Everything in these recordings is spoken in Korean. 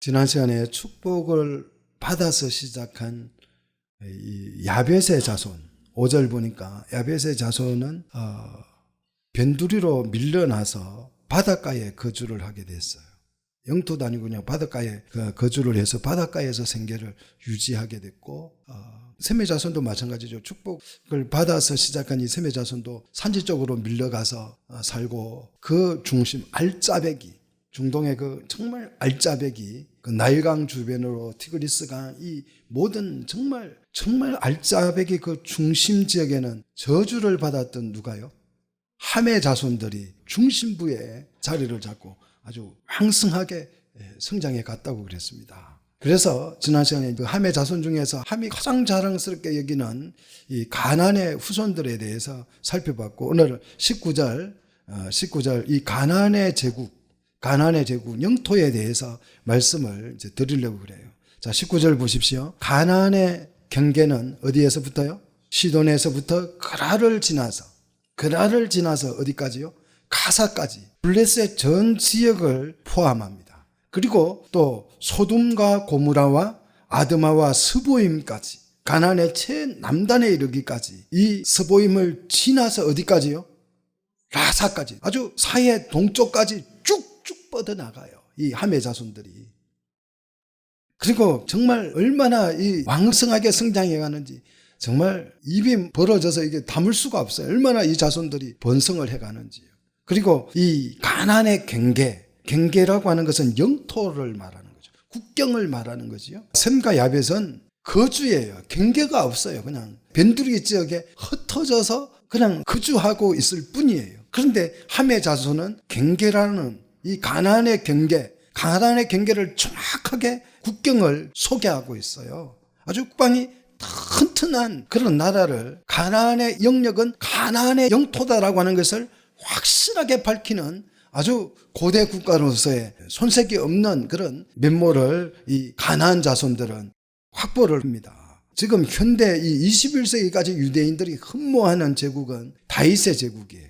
지난 시간에 축복을 받아서 시작한 이 야벳의 자손 5절 보니까 야벳의 자손은 변두리로 밀려나서 바닷가에 거주를 하게 됐어요. 영토도 아니고 그냥 바닷가에 거주를 해서 바닷가에서 생계를 유지하게 됐고, 셈의 자손도 마찬가지죠. 축복을 받아서 시작한 이 셈의 자손도 산지 쪽으로 밀려가서 살고, 그 중심 알짜배기, 중동의 그 정말 알짜배기, 그 나일강 주변으로 티그리스강, 이 모든 정말 알짜배기 그 중심 지역에는 저주를 받았던 누가요? 함의 자손들이 중심부에 자리를 잡고 아주 왕성하게 성장해 갔다고 그랬습니다. 그래서 지난 시간에 그 함의 자손 중에서 함이 가장 자랑스럽게 여기는 이 가나안의 후손들에 대해서 살펴봤고, 오늘은 19절 이 가나안의 제국 영토에 대해서 말씀을 이제 드리려고 그래요. 자, 19절 보십시오. 가나안의 경계는 어디에서부터요? 시돈에서부터 그라를 지나서 어디까지요? 가사까지, 블레셋 전 지역을 포함합니다. 그리고 또 소돔과 고무라와 아드마와 스보임까지, 가나안의 최남단에 이르기까지, 이 스보임을 지나서 어디까지요? 라사까지, 아주 사해 동쪽까지 쭉쭉 뻗어나가요, 이 함의 자손들이. 그리고 정말 얼마나 이 왕성하게 성장해 가는지 정말 입이 벌어져서 이게 담을 수가 없어요. 얼마나 이 자손들이 번성을 해 가는지요. 그리고 이 가나안의 경계라고 하는 것은 영토를 말하는 거죠. 국경을 말하는 거지요. 셈과 야벳은 거주예요. 경계가 없어요. 그냥 변두리 지역에 흩어져서 그냥 거주하고 있을 뿐이에요. 그런데 함의 자손은 경계라는 이 가나안의 경계를 정확하게 국경을 소개하고 있어요. 아주 국방이 튼튼한 그런 나라를, 가나안의 영역은 가나안의 영토다라고 하는 것을 확실하게 밝히는 아주 고대 국가로서의 손색이 없는 그런 면모를 이 가나안 자손들은 확보를 합니다. 지금 현대 이 21세기까지 유대인들이 흠모하는 제국은 다윗의 제국이에요.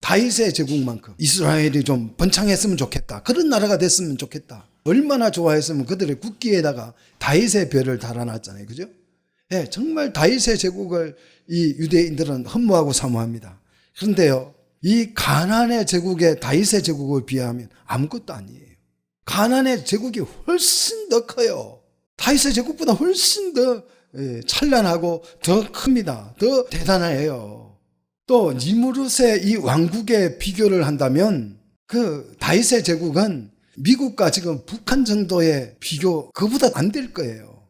다윗의 제국만큼 이스라엘이 좀 번창했으면 좋겠다, 그런 나라가 됐으면 좋겠다, 얼마나 좋아했으면 그들의 국기에다가 다윗의 별을 달아놨잖아요. 그죠? 예, 정말 다윗의 제국을 이 유대인들은 흠모하고 사모합니다. 그런데요, 이 가나안의 제국에 다윗의 제국을 비하면 아무것도 아니에요. 가나안의 제국이 훨씬 더 커요. 다윗의 제국보다 훨씬 더 찬란하고 더 큽니다. 더 대단해요. 또 니무롯의 이 왕국에 비교를 한다면 그 다윗의 제국은 미국과 지금 북한 정도의 비교, 그보다 안 될 거예요.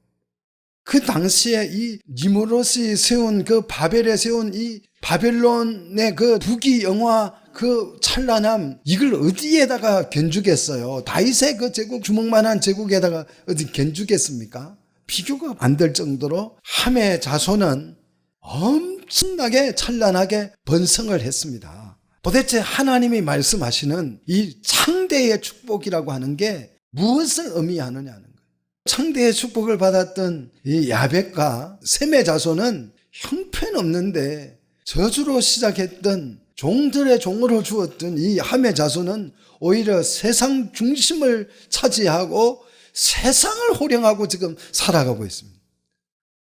그 당시에 이 니무롯이 세운 그 바벨에 세운 이 바벨론의 그 부귀 영화, 그 찬란함, 이걸 어디에다가 견주겠어요? 다윗의 그 제국, 주먹만한 제국에다가 어디 견주겠습니까? 비교가 안 될 정도로 함의 자손은 엄청나게 찬란하게 번성을 했습니다. 도대체 하나님이 말씀하시는 이 창대의 축복이라고 하는 게 무엇을 의미하느냐는 거예요. 창대의 축복을 받았던 이 야벳과 셈의 자손은 형편없는데 저주로 시작했던 종들의 종으로 주었던 이 함의 자손은 오히려 세상 중심을 차지하고 세상을 호령하고 지금 살아가고 있습니다.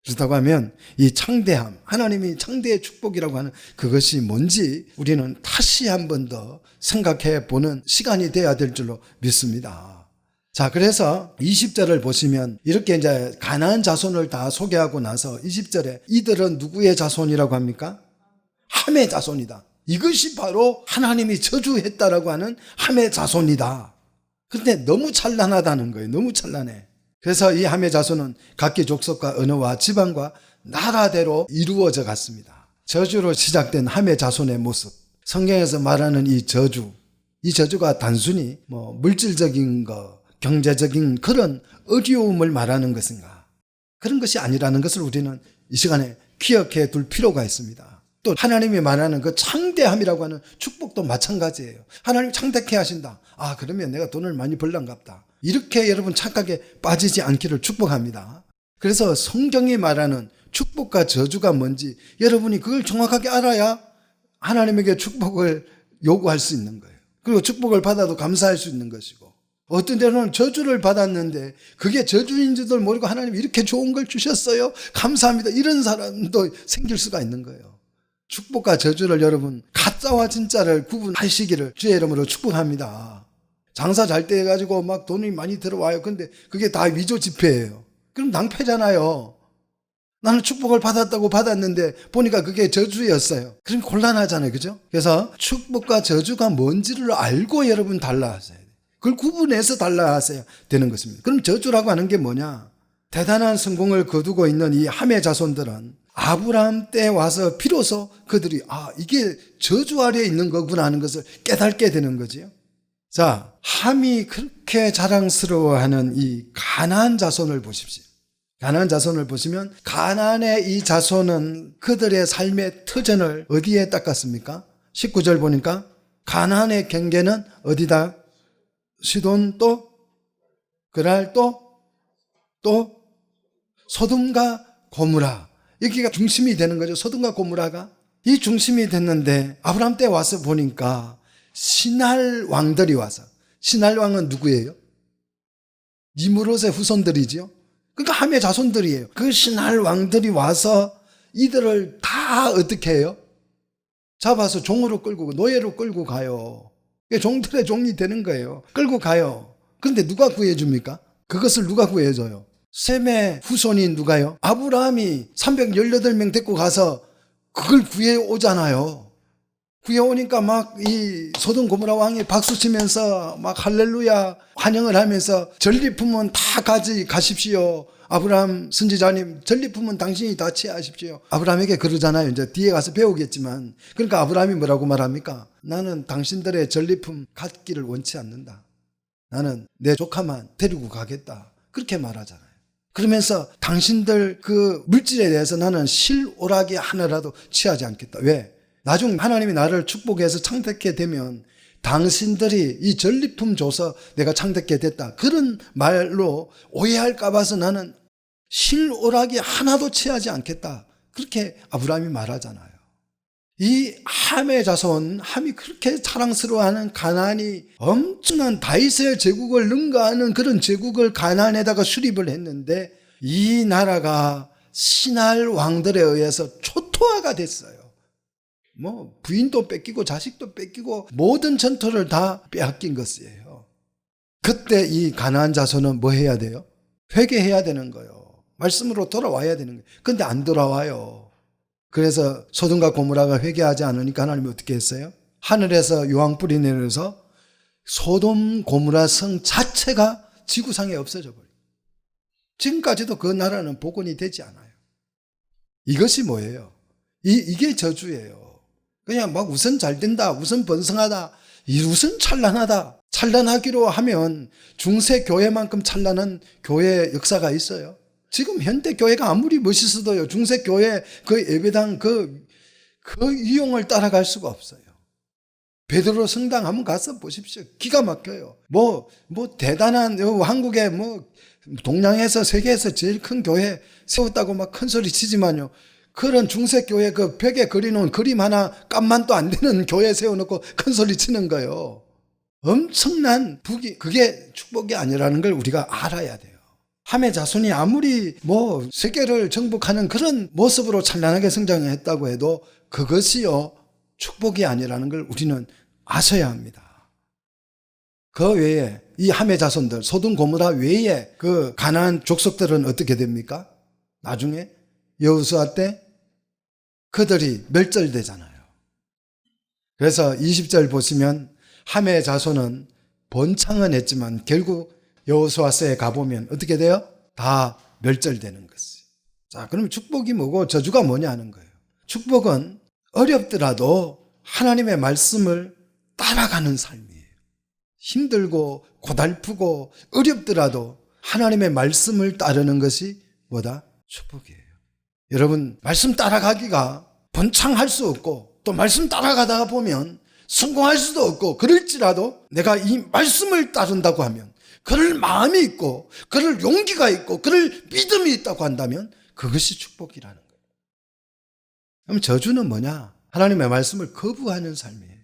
그렇다고 하면 이 창대함, 하나님이 창대의 축복이라고 하는 그것이 뭔지 우리는 다시 한 번 더 생각해 보는 시간이 돼야 될 줄로 믿습니다. 자, 그래서 20절을 보시면 이렇게 이제 가나안 자손을 다 소개하고 나서 20절에 이들은 누구의 자손이라고 합니까? 함의 자손이다. 이것이 바로 하나님이 저주했다라고 하는 함의 자손이다. 그런데 너무 찬란하다는 거예요. 너무 찬란해. 그래서 이 함의 자손은 각기 족속과 언어와 지방과 나라대로 이루어져 갔습니다. 저주로 시작된 함의 자손의 모습, 성경에서 말하는 이 저주가 단순히 물질적인 거, 경제적인 그런 어려움을 말하는 것인가? 그런 것이 아니라는 것을 우리는 이 시간에 기억해 둘 필요가 있습니다. 또 하나님이 말하는 그 창대함이라고 하는 축복도 마찬가지예요. 하나님 창대케 하신다. 아, 그러면 내가 돈을 많이 벌란갑다. 이렇게 여러분 착각에 빠지지 않기를 축복합니다. 그래서 성경이 말하는 축복과 저주가 뭔지 여러분이 그걸 정확하게 알아야 하나님에게 축복을 요구할 수 있는 거예요. 그리고 축복을 받아도 감사할 수 있는 것이고, 어떤 때는 저주를 받았는데 그게 저주인지도 모르고 하나님이 이렇게 좋은 걸 주셨어요. 감사합니다. 이런 사람도 생길 수가 있는 거예요. 축복과 저주를 여러분 가짜와 진짜를 구분하시기를 주의 이름으로 축복합니다. 장사 잘 돼 가지고 막 돈이 많이 들어와요. 근데 그게 다 위조 지폐예요. 그럼 낭패잖아요. 나는 축복을 받았다고 받았는데 보니까 그게 저주였어요. 그럼 곤란하잖아요. 그죠? 그래서 축복과 저주가 뭔지를 알고 여러분 달라하셔야 돼요. 그걸 구분해서 달라하셔야 되는 것입니다. 그럼 저주라고 하는 게 뭐냐? 대단한 성공을 거두고 있는 이 함의 자손들은 아브라함 때 와서 비로소 그들이 이게 저주 아래에 있는 거구나 하는 것을 깨닫게 되는 거지요. 자, 함이 그렇게 자랑스러워하는 이 가나안 자손을 보십시오. 가나안 자손을 보시면 가나안의 이 자손은 그들의 삶의 터전을 어디에 닦았습니까? 19절 보니까 가나안의 경계는 어디다? 시돈 또 그랄 또 소돔과 고무라. 여기가 중심이 되는 거죠. 소돔과 고무라가 이 중심이 됐는데 아브라함 때 와서 보니까 신할 왕들이 와서, 신할 왕은 누구예요? 니므롯의 후손들이지요. 그러니까 함의 자손들이에요. 그 신할 왕들이 와서 이들을 다 어떻게 해요? 잡아서 종으로 끌고 노예로 끌고 가요. 종들의 종이 되는 거예요. 끌고 가요. 그런데 누가 구해줍니까? 그것을 누가 구해줘요? 셈의 후손이 누가요? 아브라함이 318명 데리고 가서 그걸 구해오잖아요. 구해오니까 막 이 소돔 고모라 왕이 박수치면서 막 할렐루야 환영을 하면서 전리품은 다 가십시오. 아브라함 선지자님 전리품은 당신이 다 취하십시오. 아브라함에게 그러잖아요. 이제 뒤에 가서 배우겠지만. 그러니까 아브라함이 뭐라고 말합니까? 나는 당신들의 전리품 갖기를 원치 않는다. 나는 내 조카만 데리고 가겠다. 그렇게 말하잖아요. 그러면서 당신들 그 물질에 대해서 나는 실오라기 하나라도 취하지 않겠다. 왜? 나중 하나님이 나를 축복해서 창택게 되면 당신들이 이 전리품 줘서 내가 창택게 됐다. 그런 말로 오해할까 봐서 나는 실오라기 하나도 취하지 않겠다. 그렇게 아브라함이 말하잖아요. 이 함의 자손, 함이 그렇게 자랑스러워하는 가나안이 엄청난 다윗의 제국을 능가하는 그런 제국을 가나안에다가 수립을 했는데 이 나라가 신할 왕들에 의해서 초토화가 됐어요. 부인도 뺏기고 자식도 뺏기고 모든 전토를 다 빼앗긴 것이에요. 그때 이 가나안 자손은 뭐 해야 돼요? 회개해야 되는 거예요. 말씀으로 돌아와야 되는 거예요. 근데 안 돌아와요. 그래서 소돔과 고모라가 회개하지 않으니까 하나님이 어떻게 했어요? 하늘에서 유황불이 내려서 소돔 고모라 성 자체가 지구상에 없어져 버려요. 지금까지도 그 나라는 복원이 되지 않아요. 이것이 뭐예요? 이게 저주예요. 그냥 막 우선 잘 된다, 우선 번성하다, 우선 찬란하다. 찬란하기로 하면 중세 교회만큼 찬란한 교회 역사가 있어요. 지금 현대 교회가 아무리 멋있어도요, 중세 교회 그 예배당 그 이용을 따라갈 수가 없어요. 베드로 성당 한번 가서 보십시오. 기가 막혀요. 대단한 한국의 동양에서 세계에서 제일 큰 교회 세웠다고 막 큰 소리 치지만요. 그런 중세교회 그 벽에 그려놓은 그림 하나 값만 또 안 되는 교회 세워놓고 큰 소리 치는 거예요. 엄청난 그게 축복이 아니라는 걸 우리가 알아야 돼요. 함의 자손이 아무리 세계를 정복하는 그런 모습으로 찬란하게 성장했다고 해도 그것이요 축복이 아니라는 걸 우리는 아셔야 합니다. 그 외에 이 함의 자손들 소돔 고모라 외에 그 가나안 족속들은 어떻게 됩니까? 나중에 여호수아 때 그들이 멸절되잖아요. 그래서 20절 보시면 함의 자손은 번창은 했지만 결국 여호수아서에 가보면 어떻게 돼요? 다 멸절되는 것이에요. 자, 그럼 축복이 뭐고 저주가 뭐냐 하는 거예요. 축복은 어렵더라도 하나님의 말씀을 따라가는 삶이에요. 힘들고 고달프고 어렵더라도 하나님의 말씀을 따르는 것이 뭐다? 축복이에요. 여러분, 말씀 따라가기가 번창할 수 없고 또 말씀 따라가다가 보면 성공할 수도 없고 그럴지라도 내가 이 말씀을 따른다고 하면 그럴 마음이 있고 그럴 용기가 있고 그럴 믿음이 있다고 한다면 그것이 축복이라는 거예요. 그럼 저주는 뭐냐? 하나님의 말씀을 거부하는 삶이에요.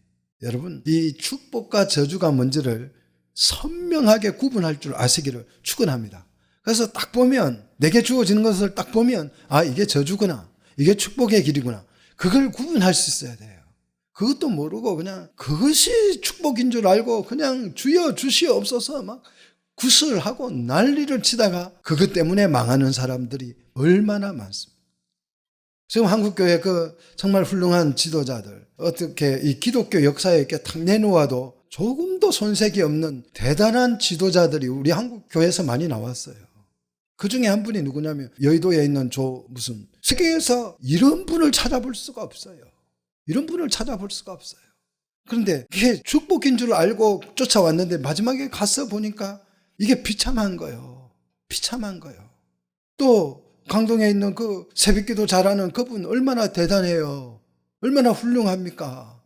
여러분, 이 축복과 저주가 뭔지를 선명하게 구분할 줄 아시기를 축원합니다. 그래서 딱 보면 내게 주어지는 것을 딱 보면 이게 저주구나, 이게 축복의 길이구나, 그걸 구분할 수 있어야 돼요. 그것도 모르고 그냥 그것이 축복인 줄 알고 그냥 주여 주시옵소서 막 구슬하고 난리를 치다가 그것 때문에 망하는 사람들이 얼마나 많습니다. 지금 한국교회 정말 훌륭한 지도자들, 어떻게 이 기독교 역사에 이렇게 탁 내놓아도 조금도 손색이 없는 대단한 지도자들이 우리 한국교회에서 많이 나왔어요. 그 중에 한 분이 누구냐면 여의도에 있는 세계에서 이런 분을 찾아볼 수가 없어요. 이런 분을 찾아볼 수가 없어요. 그런데 이게 축복인 줄 알고 쫓아왔는데 마지막에 가서 보니까 이게 비참한 거예요. 비참한 거예요. 또 강동에 있는 그 새벽기도 잘하는 그분 얼마나 대단해요. 얼마나 훌륭합니까?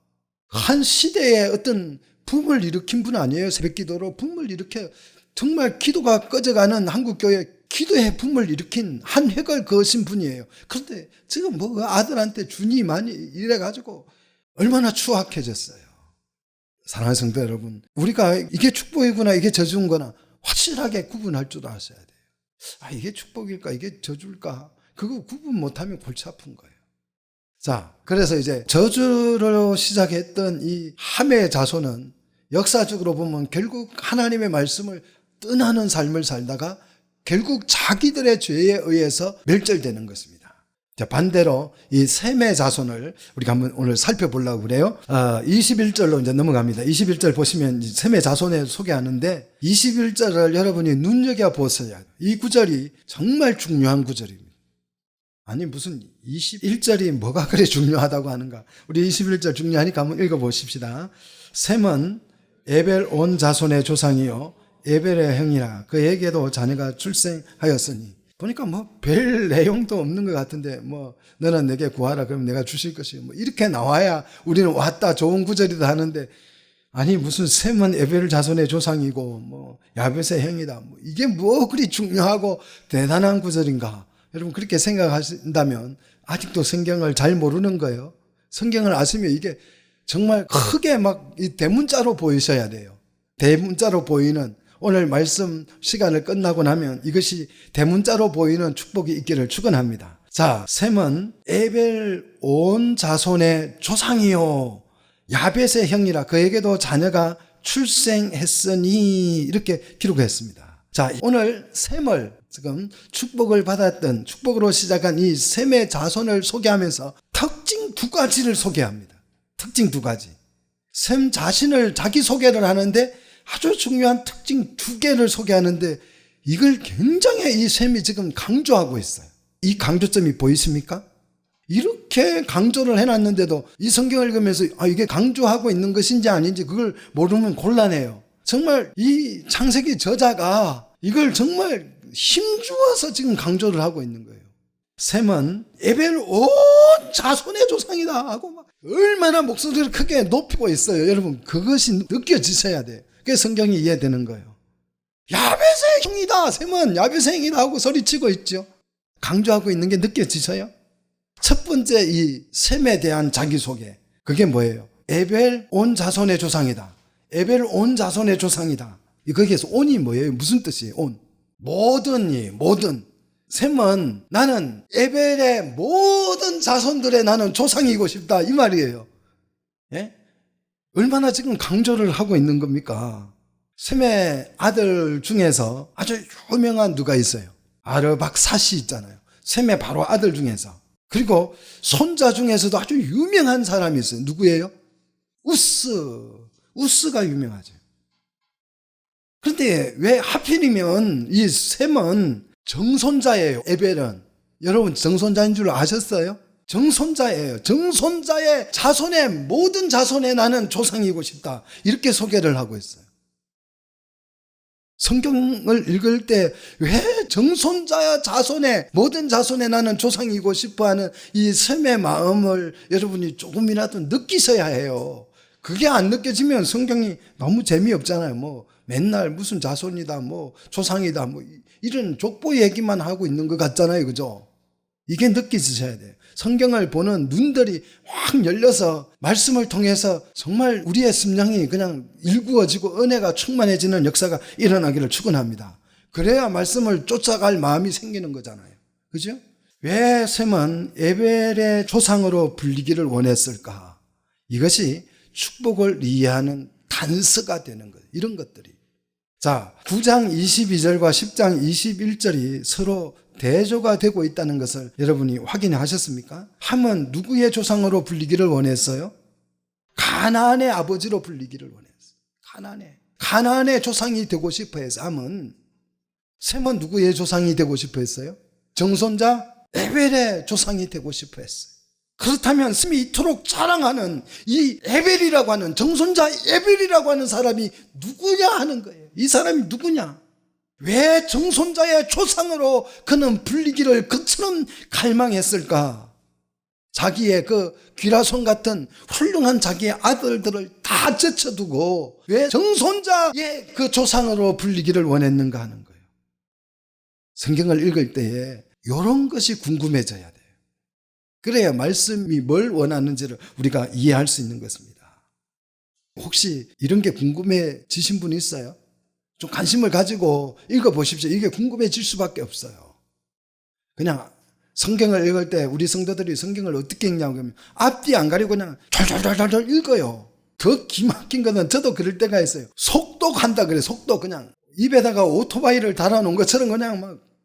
한 시대에 어떤 붐을 일으킨 분 아니에요. 새벽기도로 붐을 일으켜 정말 기도가 꺼져가는 한국교회 기도의 붐을 일으킨 한 획을 그으신 분이에요. 그런데 지금 그 아들한테 준이 많이 이래가지고 얼마나 추악해졌어요. 사랑하는 성도 여러분, 우리가 이게 축복이구나 이게 저주인거나 확실하게 구분할 줄 아셔야 돼요. 이게 축복일까 이게 저주일까 그거 구분 못하면 골치 아픈 거예요. 자, 그래서 이제 저주로 시작했던 이 함의 자손은 역사적으로 보면 결국 하나님의 말씀을 떠나는 삶을 살다가 결국 자기들의 죄에 의해서 멸절되는 것입니다. 자, 반대로 이 셈의 자손을 우리가 한번 오늘 살펴보려고 그래요. 21절로 이제 넘어갑니다. 21절 보시면 셈의 자손을 소개하는데 21절을 여러분이 눈여겨보셔야 돼요. 이 구절이 정말 중요한 구절입니다. 아니 무슨 21절이 뭐가 그래 중요하다고 하는가. 우리 21절 중요하니까 한번 읽어보십시다. 셈은 에벨 온 자손의 조상이요 에벨의 형이라 그에게도 자녀가 출생하였으니. 보니까 별 내용도 없는 것 같은데 너는 내게 구하라 그러면 내가 주실 것이 이렇게 나와야 우리는 왔다 좋은 구절이다 하는데 아니 무슨 셈은 에벨 자손의 조상이고 야벳의 형이다 이게 그리 중요하고 대단한 구절인가. 여러분 그렇게 생각하신다면 아직도 성경을 잘 모르는 거예요. 성경을 아시면 이게 정말 크게 이 대문자로 보이셔야 돼요. 대문자로 보이는 오늘 말씀 시간을 끝나고 나면 이것이 대문자로 보이는 축복이 있기를 축원합니다. 자, 셈은 에벨 온 자손의 조상이요 야벳의 형이라 그에게도 자녀가 출생했으니 이렇게 기록했습니다. 자, 오늘 셈을 지금 축복을 받았던 축복으로 시작한 이 셈의 자손을 소개하면서 특징 두 가지를 소개합니다. 특징 두 가지. 셈 자신을 자기 소개를 하는데 아주 중요한 특징 두 개를 소개하는데 이걸 굉장히 이 셈이 지금 강조하고 있어요. 이 강조점이 보이십니까? 이렇게 강조를 해놨는데도 이 성경을 읽으면서 이게 강조하고 있는 것인지 아닌지 그걸 모르면 곤란해요. 정말 이 창세기 저자가 이걸 정말 힘주어서 지금 강조를 하고 있는 거예요. 셈은 에벨 온 자손의 조상이다 하고 얼마나 목소리를 크게 높이고 있어요. 여러분 그것이 느껴지셔야 돼요. 그게 성경이 이해되는 거예요. 야벳의 형이다. 셈은 야벳의 형이다 하고 소리치고 있죠. 강조하고 있는 게 느껴지셔요? 첫 번째 이 셈에 대한 자기소개. 그게 뭐예요? 에벨 온 자손의 조상이다. 에벨 온 자손의 조상이다. 거기에서 온이 뭐예요? 무슨 뜻이에요? 온. 모든. 셈은 나는 에벨의 모든 자손들의 나는 조상이고 싶다. 이 말이에요. 예? 얼마나 지금 강조를 하고 있는 겁니까? 셈의 아들 중에서 아주 유명한 누가 있어요? 아르박사시 있잖아요. 셈의 바로 아들 중에서. 그리고 손자 중에서도 아주 유명한 사람이 있어요. 누구예요? 우스가 유명하죠. 그런데 왜 하필이면 이 셈은 정손자예요. 에벨은. 여러분 정손자인 줄 아셨어요? 정손자예요. 정손자의 자손의 모든 자손에 나는 조상이고 싶다. 이렇게 소개를 하고 있어요. 성경을 읽을 때 왜 정손자의 자손의 모든 자손에 나는 조상이고 싶어하는 이 셈의 마음을 여러분이 조금이라도 느끼셔야 해요. 그게 안 느껴지면 성경이 너무 재미없잖아요. 맨날 무슨 자손이다, 조상이다, 이런 족보 얘기만 하고 있는 것 같잖아요. 그죠? 이게 느껴지셔야 돼요. 성경을 보는 눈들이 확 열려서 말씀을 통해서 정말 우리의 심령이 그냥 일구어지고 은혜가 충만해지는 역사가 일어나기를 축원합니다. 그래야 말씀을 쫓아갈 마음이 생기는 거잖아요. 그죠? 왜 셈은 에벨의 조상으로 불리기를 원했을까? 이것이 축복을 이해하는 단서가 되는 거예요. 이런 것들이. 자, 9장 22절과 10장 21절이 서로 대조가 되고 있다는 것을 여러분이 확인하셨습니까? 함은 누구의 조상으로 불리기를 원했어요? 가나안의 아버지로 불리기를 원했어요. 가나안의 조상이 되고 싶어 해서 함은. 셈은 누구의 조상이 되고 싶어 했어요? 정손자 에벨의 조상이 되고 싶어 했어요. 그렇다면 셈이 이토록 자랑하는 이 에벨이라고 하는 정손자 에벨이라고 하는 사람이 누구냐 하는 거예요. 이 사람이 누구냐? 왜 정손자의 조상으로 그는 불리기를 그처럼 갈망했을까? 자기의 그 귀라손 같은 훌륭한 자기의 아들들을 다 제쳐두고 왜 정손자의 그 조상으로 불리기를 원했는가 하는 거예요. 성경을 읽을 때에 이런 것이 궁금해져야 돼요. 그래야 말씀이 뭘 원하는지를 우리가 이해할 수 있는 것입니다. 혹시 이런 게 궁금해지신 분 있어요? 좀 관심을 가지고 읽어보십시오. 이게 궁금해질 수밖에 없어요. 그냥 성경을 읽을 때 우리 성도들이 성경을 어떻게 읽냐고 하면 앞뒤 안 가리고 그냥 잘 읽어요. 더 기막힌 거는 저도 그럴 때가 있어요. 속독한다 그래. 속독 그냥 입에다가 오토바이를 달아놓은 것처럼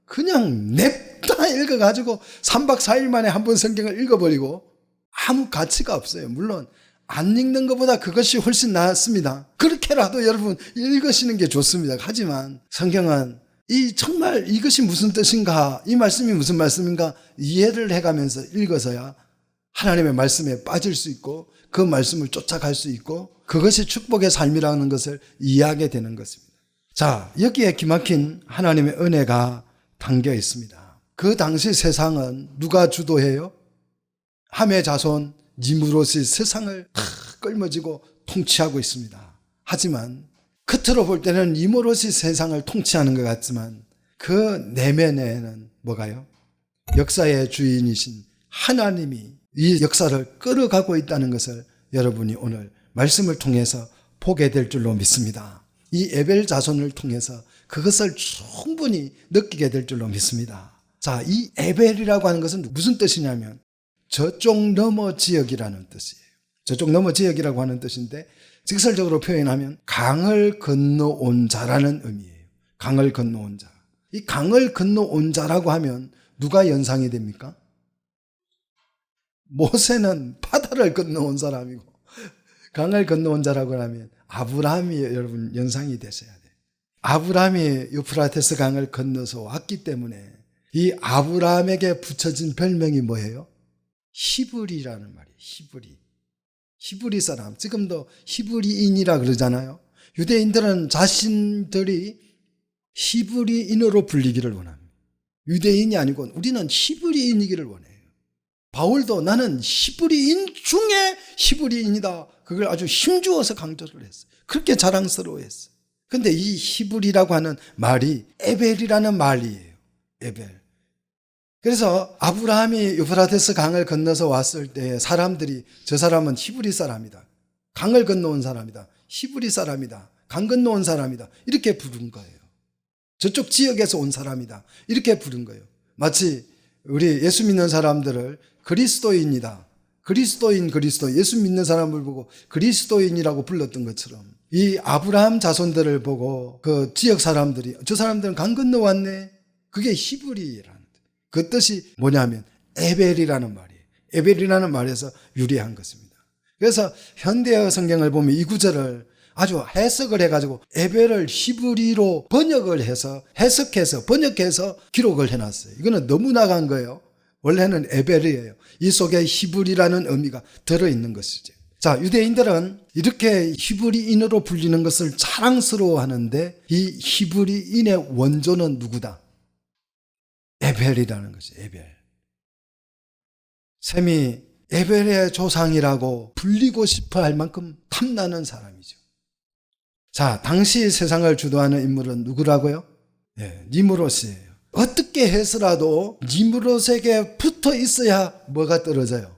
그냥 냅다 읽어가지고 3박 4일 만에 한 번 성경을 읽어버리고 아무 가치가 없어요. 물론 안 읽는 것보다 그것이 훨씬 낫습니다. 그렇게라도 여러분 읽으시는 게 좋습니다. 하지만 성경은 정말 이것이 무슨 뜻인가, 이 말씀이 무슨 말씀인가 이해를 해가면서 읽어서야 하나님의 말씀에 빠질 수 있고 그 말씀을 쫓아갈 수 있고 그것이 축복의 삶이라는 것을 이해하게 되는 것입니다. 자, 여기에 기막힌 하나님의 은혜가 담겨 있습니다. 그 당시 세상은 누가 주도해요? 함의 자손 니므롯이 세상을 다 끌머쥐고 통치하고 있습니다. 하지만 겉으로 볼 때는 니므롯이 세상을 통치하는 것 같지만 그 내면에는 뭐가요? 역사의 주인이신 하나님이 이 역사를 끌어가고 있다는 것을 여러분이 오늘 말씀을 통해서 보게 될 줄로 믿습니다. 이 에벨 자손을 통해서 그것을 충분히 느끼게 될 줄로 믿습니다. 자, 이 에벨이라고 하는 것은 무슨 뜻이냐면 저쪽 너머 지역이라는 뜻이에요. 저쪽 너머 지역이라고 하는 뜻인데 직설적으로 표현하면 강을 건너온 자라는 의미예요. 강을 건너온 자. 이 강을 건너온 자라고 하면 누가 연상이 됩니까? 모세는 바다를 건너온 사람이고 강을 건너온 자라고 하면 아브라함이 여러분 연상이 되셔야 돼요. 아브라함이 유프라테스 강을 건너서 왔기 때문에 이 아브라함에게 붙여진 별명이 뭐예요? 히브리라는 말이에요. 히브리 사람. 지금도 히브리인이라 그러잖아요. 유대인들은 자신들이 히브리인으로 불리기를 원합니다. 유대인이 아니고 우리는 히브리인이기를 원해요. 바울도 나는 히브리인 중에 히브리인이다. 그걸 아주 힘주어서 강조를 했어요. 그렇게 자랑스러워했어요. 근데 이 히브리라고 하는 말이 에벨이라는 말이에요. 에벨. 그래서 아브라함이 유프라테스 강을 건너서 왔을 때 사람들이 저 사람은 히브리 사람이다. 강을 건너온 사람이다. 히브리 사람이다. 강 건너온 사람이다. 이렇게 부른 거예요. 저쪽 지역에서 온 사람이다. 이렇게 부른 거예요. 마치 우리 예수 믿는 사람들을 그리스도인이다. 그리스도인 예수 믿는 사람을 보고 그리스도인이라고 불렀던 것처럼 이 아브라함 자손들을 보고 그 지역 사람들이 저 사람들은 강 건너왔네. 그게 히브리라는 뜻. 그 뜻이 뭐냐면 에벨이라는 말이에요. 에벨이라는 말에서 유래한 것입니다. 그래서 현대어 성경을 보면 이 구절을 아주 해석을 해가지고 에벨을 히브리로 해석해서 번역해서 기록을 해놨어요. 이거는 너무 나간 거예요. 원래는 에벨이에요. 이 속에 히브리라는 의미가 들어있는 것이죠. 자, 유대인들은 이렇게 히브리인으로 불리는 것을 자랑스러워하는데 이 히브리인의 원조는 누구다? 에벨이라는 것이 에벨. 셈이 에벨의 조상이라고 불리고 싶어 할 만큼 탐나는 사람이죠. 자, 당시 세상을 주도하는 인물은 누구라고요? 네, 니므롯이에요. 어떻게 해서라도 니무롯에게 붙어 있어야 뭐가 떨어져요?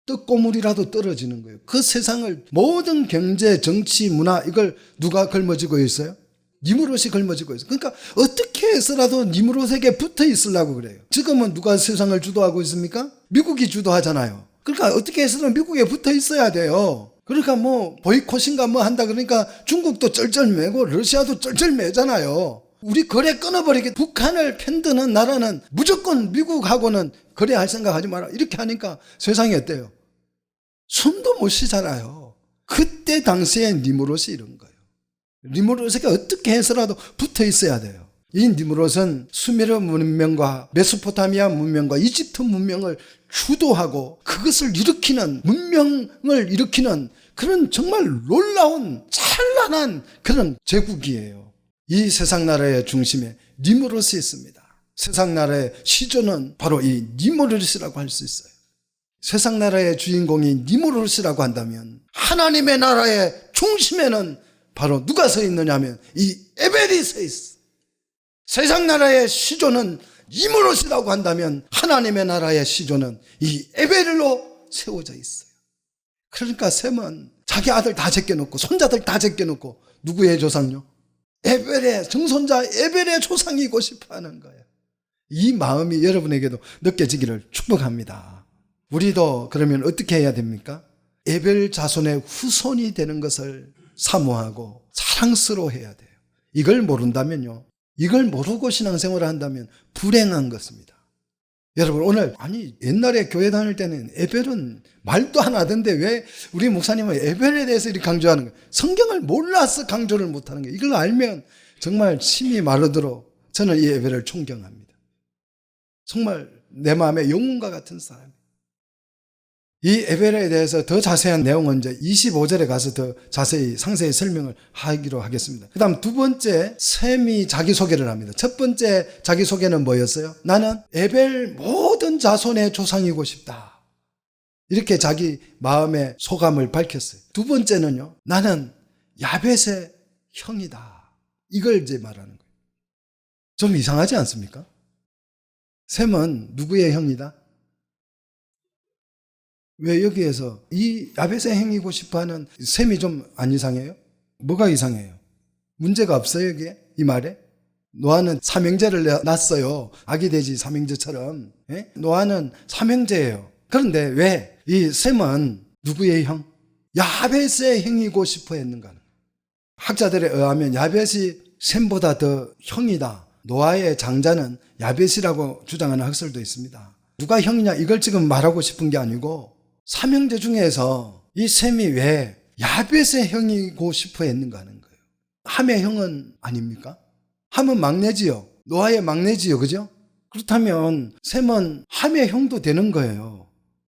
떡고물이라도 떨어지는 거예요. 그 세상을 모든 경제, 정치, 문화 이걸 누가 걸머쥐고 있어요? 니무롯이 걸머쥐고 있어요. 그러니까 어떻게 해서라도 니무롯에게 붙어 있으려고 그래요. 지금은 누가 세상을 주도하고 있습니까? 미국이 주도하잖아요. 그러니까 어떻게 해서든 미국에 붙어 있어야 돼요. 그러니까 뭐 보이콧인가 뭐 한다 그러니까 중국도 쩔쩔매고 러시아도 쩔쩔매잖아요. 우리 거래 끊어버리게 북한을 편드는 나라는 무조건 미국하고는 거래할 생각하지 마라 이렇게 하니까 세상이 어때요? 숨도 못 쉬잖아요. 그때 당시에 니무롯이 이런 거예요. 니무롯에게 어떻게 해서라도 붙어 있어야 돼요. 이 니무롯은 수메르 문명과 메소포타미아 문명과 이집트 문명을 주도하고 그것을 일으키는 문명을 일으키는 그런 정말 놀라운 찬란한 그런 제국이에요. 이 세상 나라의 중심에 니무롯이 있습니다. 세상 나라의 시조는 바로 이 니무롯이라고 할 수 있어요. 세상 나라의 주인공이 니무롯이라고 한다면 하나님의 나라의 중심에는 바로 누가 서 있느냐 하면 이 에벨이 서 있어. 세상 나라의 시조는 니무롯이라고 한다면 하나님의 나라의 시조는 이 에벨로 세워져 있어요. 그러니까 셈은 자기 아들 다 제껴놓고 손자들 다 제껴놓고 누구의 조상요? 에벨의 정손자 에벨의 조상이고 싶어하는 거예요. 이 마음이 여러분에게도 느껴지기를 축복합니다. 우리도 그러면 어떻게 해야 됩니까? 에벨 자손의 후손이 되는 것을 사모하고 사랑스러워해야 돼요. 이걸 모른다면요, 이걸 모르고 신앙생활을 한다면 불행한 것입니다. 여러분 오늘 옛날에 교회 다닐 때는 에벨은 말도 안 하던데 왜 우리 목사님은 에벨에 대해서 이렇게 강조하는 거예요? 성경을 몰라서 강조를 못하는 거예요. 이걸 알면 정말 침이 마르도록 저는 이 에벨을 존경합니다. 정말 내 마음의 영웅과 같은 사람이에요. 이 에벨에 대해서 더 자세한 내용은 이제 25절에 가서 더 자세히 상세히 설명을 하기로 하겠습니다. 그 다음 두 번째, 셈이 자기소개를 합니다. 첫 번째 자기소개는 뭐였어요? 나는 에벨 모든 자손의 조상이고 싶다. 이렇게 자기 마음의 소감을 밝혔어요. 두 번째는요, 나는 야벳의 형이다. 이걸 이제 말하는 거예요. 좀 이상하지 않습니까? 셈은 누구의 형이다? 왜 여기에서 이 야벳의 행이고 싶어하는 셈이 좀 안 이상해요? 뭐가 이상해요? 문제가 없어요 여기에? 이 말에? 노아는 삼형제를 낳았어요. 아기 돼지 삼형제처럼. 예? 노아는 삼형제예요. 그런데 왜 이 셈은 누구의 형? 야벳의 형이고 싶어 했는가? 학자들에 의하면 야벳이 셈보다 더 형이다. 노아의 장자는 야벳이라고 주장하는 학설도 있습니다. 누가 형이냐 이걸 지금 말하고 싶은 게 아니고 삼형제 중에서 이 셈이 왜 야벳의 형이고 싶어 했는가 하는 거예요. 함의 형은 아닙니까? 함은 막내지요. 노아의 막내지요. 그죠? 그렇다면 셈은 함의 형도 되는 거예요.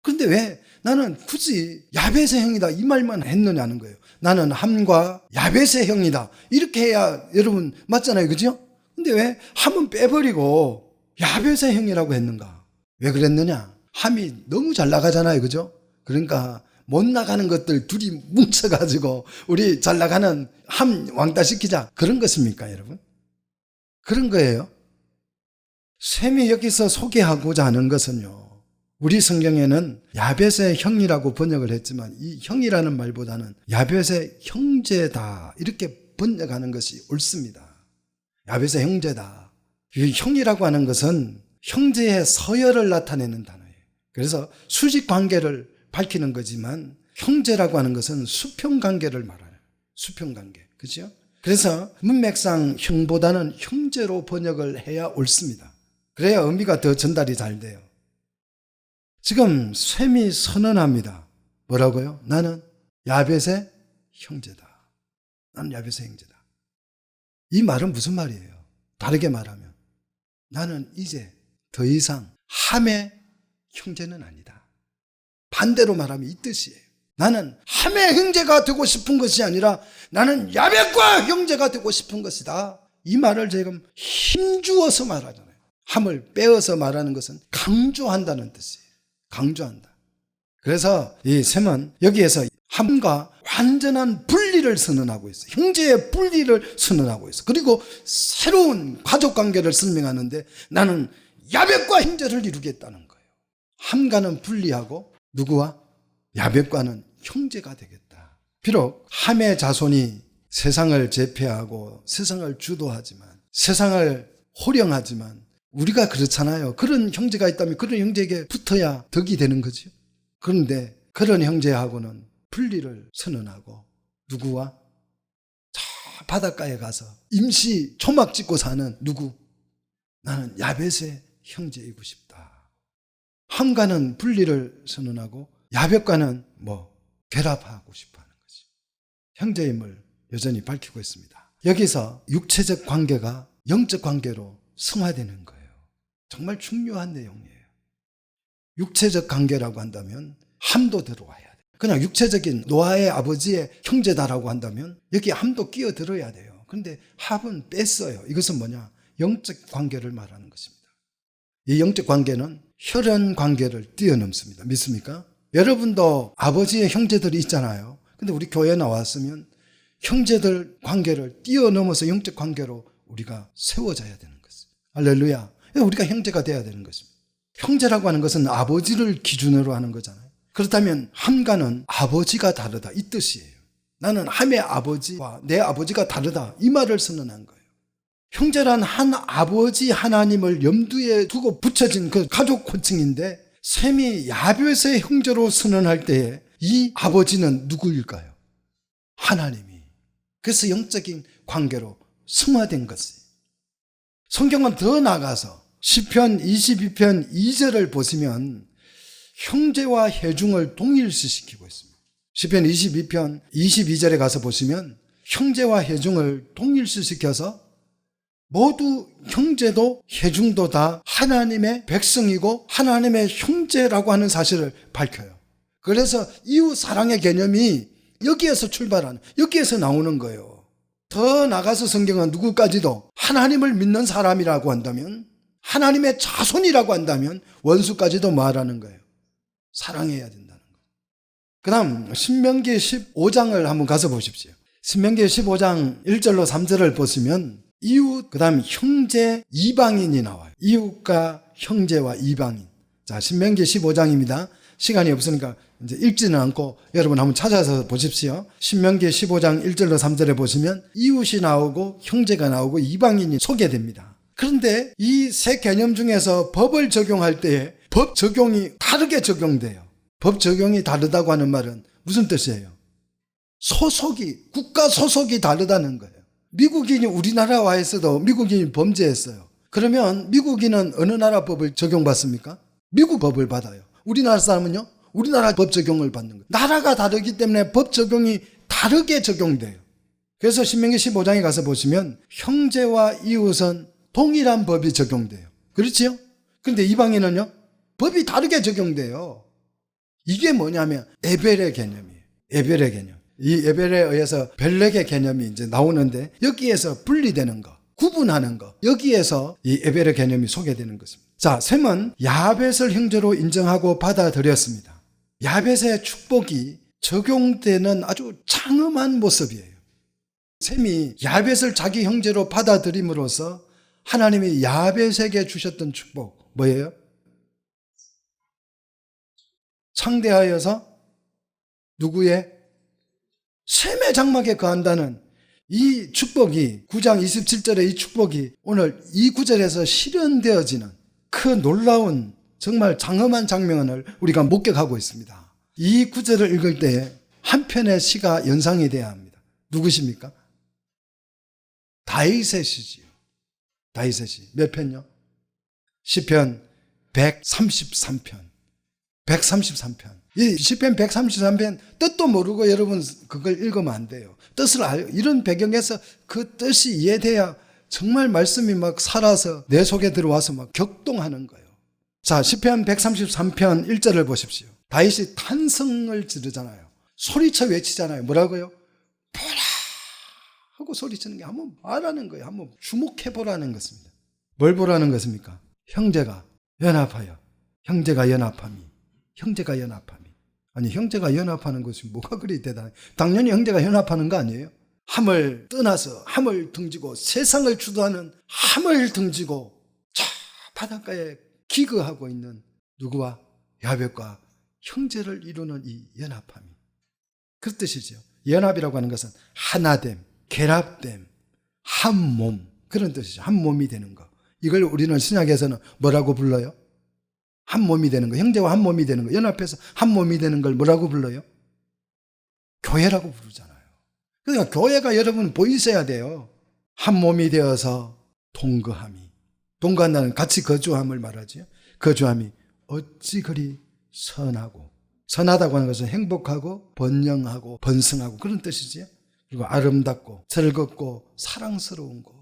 그런데 왜 나는 굳이 야벳의 형이다 이 말만 했느냐는 거예요. 나는 함과 야벳의 형이다 이렇게 해야 여러분 맞잖아요. 그죠? 근데 왜 함은 빼버리고 야벳의 형이라고 했는가? 왜 그랬느냐? 함이 너무 잘 나가잖아요. 그죠? 그러니까 못 나가는 것들 둘이 뭉쳐가지고 우리 잘 나가는 함 왕따 시키자 그런 것입니까 여러분? 그런 거예요. 셈이 여기서 소개하고자 하는 것은요, 우리 성경에는 야벳의 형이라고 번역을 했지만 이 형이라는 말보다는 야벳의 형제다 이렇게 번역하는 것이 옳습니다. 야벳의 형제다. 이 형이라고 하는 것은 형제의 서열을 나타내는 단어예요. 그래서 수직 관계를 밝히는 거지만 형제라고 하는 것은 수평 관계를 말하는 수평관계. 그죠? 그래서 문맥상 형보다는 형제로 번역을 해야 옳습니다. 그래야 의미가 더 전달이 잘 돼요. 지금 셈이 선언합니다. 뭐라고요? 나는 야벳의 형제다. 나는 야벳의 형제다. 이 말은 무슨 말이에요? 다르게 말하면 나는 이제 더 이상 함의 형제는 아니다. 반대로 말하면 이 뜻이에요. 나는 함의 형제가 되고 싶은 것이 아니라 나는 야벳과 형제가 되고 싶은 것이다. 이 말을 지금 힘주어서 말하잖아요. 함을 빼어서 말하는 것은 강조한다는 뜻이에요. 강조한다. 그래서 이 셈은 여기에서 함과 완전한 분리를 선언하고 있어. 형제의 분리를 선언하고 있어. 그리고 새로운 가족관계를 설명하는데 나는 야벳과 형제를 이루겠다는 거예요. 함과는 분리하고 누구와? 야벳과는 형제가 되겠다. 비록 함의 자손이 세상을 제패하고 세상을 주도하지만, 세상을 호령하지만 우리가 그렇잖아요. 그런 형제가 있다면 그런 형제에게 붙어야 덕이 되는 거죠. 그런데 그런 형제하고는 분리를 선언하고 누구와? 저 바닷가에 가서 임시 초막 짓고 사는 누구? 나는 야벳의 형제이고 싶다. 함과는 분리를 선언하고 야벳과는 결합하고 싶어하는 거지. 형제임을 여전히 밝히고 있습니다. 여기서 육체적 관계가 영적 관계로 승화되는 거예요. 정말 중요한 내용이에요. 육체적 관계라고 한다면 함도 들어와야 돼요. 그냥 육체적인 노아의 아버지의 형제다라고 한다면 여기 함도 끼어들어야 돼요. 그런데 함은 뺐어요. 이것은 뭐냐? 영적 관계를 말하는 것입니다. 이 영적 관계는 혈연 관계를 뛰어넘습니다. 믿습니까? 여러분도 아버지의 형제들이 있잖아요. 근데 우리 교회에 나왔으면 형제들 관계를 뛰어넘어서 영적 관계로 우리가 세워져야 되는 것이에요. 할렐루야. 우리가 형제가 돼야 되는 것입니다. 형제라고 하는 것은 아버지를 기준으로 하는 거잖아요. 그렇다면 함과는 아버지가 다르다 이 뜻이에요. 나는 함의 아버지와 내 아버지가 다르다 이 말을 선언한 거예요. 형제란 한 아버지 하나님을 염두에 두고 붙여진 그 가족 호칭인데 셈이 야벳의 형제로 선언할 때에 이 아버지는 누구일까요? 하나님이. 그래서 영적인 관계로 승화된 것이에요. 성경은 더 나아가서 시편 22편 2절을 보시면 형제와 혈중을 동일시시키고 있습니다. 시편 22편 22절에 가서 보시면 형제와 혈중을 동일시시켜서 모두 형제도 혈중도 다 하나님의 백성이고 하나님의 형제라고 하는 사실을 밝혀요. 그래서 이웃 사랑의 개념이 여기에서 출발하는, 여기에서 나오는 거예요. 더 나가서 성경은 누구까지도 하나님을 믿는 사람이라고 한다면, 하나님의 자손이라고 한다면 원수까지도 말하는 거예요. 사랑해야 된다는 거예요. 그 다음 신명기 15장을 한번 가서 보십시오. 신명기 15장 1절로 3절을 보시면 이웃, 그 다음 형제, 이방인이 나와요. 이웃과 형제와 이방인. 자, 신명기 15장입니다. 시간이 없으니까 이제 읽지는 않고 여러분 한번 찾아서 보십시오. 신명기 15장 1절로 3절에 보시면 이웃이 나오고 형제가 나오고 이방인이 소개됩니다. 그런데 이 세 개념 중에서 법을 적용할 때에 법 적용이 다르게 적용돼요. 법 적용이 다르다고 하는 말은 무슨 뜻이에요? 소속이, 국가 소속이 다르다는 거예요. 미국인이 우리나라 와 있어도 미국인이 범죄했어요. 그러면 미국인은 어느 나라 법을 적용받습니까? 미국 법을 받아요. 우리나라 사람은요? 우리나라 법 적용을 받는 거예요. 나라가 다르기 때문에 법 적용이 다르게 적용돼요. 그래서 신명기 15장에 가서 보시면 형제와 이웃은 동일한 법이 적용돼요. 그렇지요? 그런데 이방인은요? 법이 다르게 적용돼요. 이게 뭐냐면 에벨의 개념이에요. 에벨의 개념. 이 에벨에 의해서 벨렉의 개념이 이제 나오는데 여기에서 분리되는 거, 구분하는 거, 여기에서 이 에벨의 개념이 소개되는 것입니다. 자, 셈은 야벳을 형제로 인정하고 받아들였습니다. 야벳의 축복이 적용되는 아주 장엄한 모습이에요. 셈이 야벳을 자기 형제로 받아들임으로써 하나님이 야벳에게 주셨던 축복 뭐예요? 창대하여서 누구의? 셈의 장막에 거한다는 이 축복이 9장 27절의 이 축복이 오늘 이 구절에서 실현되어지는 그 놀라운 정말 장엄한 장면을 우리가 목격하고 있습니다. 이 구절을 읽을 때 한 편의 시가 연상이 돼야 합니다. 누구십니까? 다윗의 시지요. 다윗의 시. 몇 편요? 시편 133편. 133편. 이 시편 133편 뜻도 모르고 여러분 그걸 읽으면 안 돼요. 뜻을 알고 이런 배경에서 그 뜻이 이해돼야 정말 말씀이 막 살아서 내 속에 들어와서 막 격동하는 거예요. 자, 시편 133편 1절을 보십시오. 다윗이 탄성을 지르잖아요. 소리쳐 외치잖아요. 뭐라고요? 보라 하고 소리치는 게 한번 말하는 거예요. 한번 주목해 보라는 것입니다. 뭘 보라는 것입니까? 형제가 연합하여, 형제가 연합함이 아니 형제가 연합하는 것이 뭐가 그리 대단해. 당연히 형제가 연합하는 거 아니에요? 함을 떠나서 함을 등지고 세상을 주도하는 함을 등지고 저 바닷가에 기거하고 있는 누구와? 야벳과 형제를 이루는 이 연합함이 그 뜻이죠. 연합이라고 하는 것은 하나됨, 결합됨, 한 몸 그런 뜻이죠. 한 몸이 되는 거. 이걸 우리는 신약에서는 뭐라고 불러요? 한 몸이 되는 거. 형제와 한 몸이 되는 거. 연합해서 한 몸이 되는 걸 뭐라고 불러요? 교회라고 부르잖아요. 그러니까 교회가 여러분 보이셔야 돼요. 한 몸이 되어서 동거함이. 동거한다는 같이 거주함을 말하죠. 거주함이 어찌 그리 선하고. 선하다고 하는 것은 행복하고 번영하고 번성하고 그런 뜻이지요. 그리고 아름답고 즐겁고 사랑스러운 거.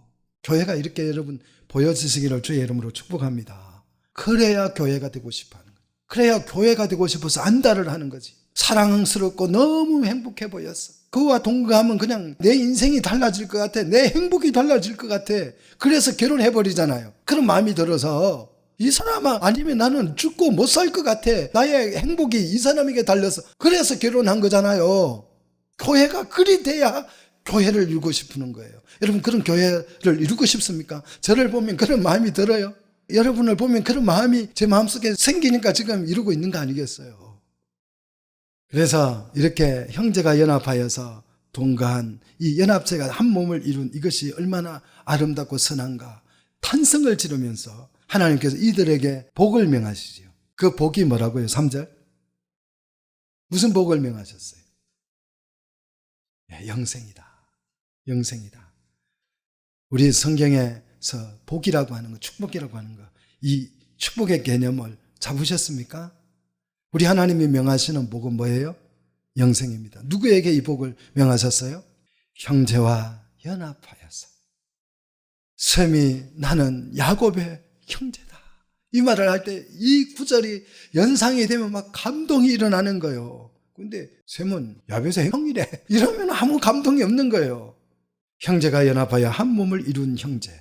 교회가 이렇게 여러분 보여지시기를 주의 이름으로 축복합니다. 그래야 교회가 되고 싶어하는 거예요. 그래야 교회가 되고 싶어서 안달을 하는 거지. 사랑스럽고 너무 행복해 보였어. 그와 동거하면 그냥 내 인생이 달라질 것 같아. 내 행복이 달라질 것 같아. 그래서 결혼해버리잖아요. 그런 마음이 들어서 이 사람아 아니면 나는 죽고 못 살 것 같아. 나의 행복이 이 사람에게 달려서 그래서 결혼한 거잖아요. 교회가 그리 돼야 교회를 이루고 싶은 거예요. 여러분 그런 교회를 이루고 싶습니까? 저를 보면 그런 마음이 들어요. 여러분을 보면 그런 마음이 제 마음속에 생기니까 지금 이루고 있는 거 아니겠어요? 그래서 이렇게 형제가 연합하여서 동거한 이 연합체가 한 몸을 이룬 이것이 얼마나 아름답고 선한가. 탄성을 지르면서 하나님께서 이들에게 복을 명하시지요. 그 복이 뭐라고요? 3절. 무슨 복을 명하셨어요? 영생이다. 영생이다. 우리 성경에서 복이라고 하는 거, 축복이라고 하는 거, 이 축복의 개념을 잡으셨습니까? 우리 하나님이 명하시는 복은 뭐예요? 영생입니다. 누구에게 이 복을 명하셨어요? 형제와 연합하여서. 셈이 나는 야곱의 형제다. 이 말을 할 때 이 구절이 연상이 되면 막 감동이 일어나는 거예요. 근데 셈은 야벳의 형이래. 이러면 아무 감동이 없는 거예요. 형제가 연합하여 한 몸을 이룬 형제.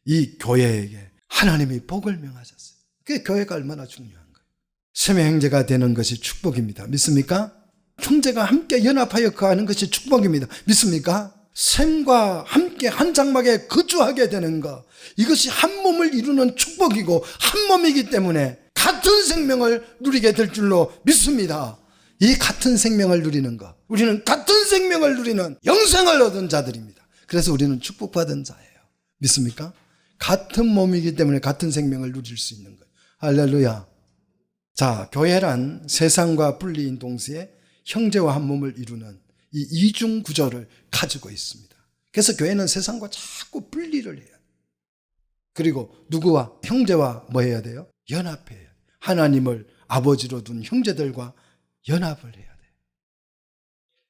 이 교회에게 하나님이 복을 명하셨어요. 그게 교회가 얼마나 중요한 거예요. 셈의 형제가 되는 것이 축복입니다. 믿습니까? 형제가 함께 연합하여 거하는 것이 축복입니다. 믿습니까? 셈과 함께 한 장막에 거주하게 되는 것. 이것이 한 몸을 이루는 축복이고 한 몸이기 때문에 같은 생명을 누리게 될 줄로 믿습니다. 이 같은 생명을 누리는 것. 우리는 같은 생명을 누리는 영생을 얻은 자들입니다. 그래서 우리는 축복받은 자예요. 믿습니까? 같은 몸이기 때문에 같은 생명을 누릴 수 있는 거예요. 할렐루야. 자, 교회란 세상과 분리인 동시에 형제와 한 몸을 이루는 이 이중 구조를 가지고 있습니다. 그래서 교회는 세상과 자꾸 분리를 해야 돼요. 그리고 누구와? 형제와 뭐 해야 돼요? 연합해야 돼요. 하나님을 아버지로 둔 형제들과 연합을 해야 돼요.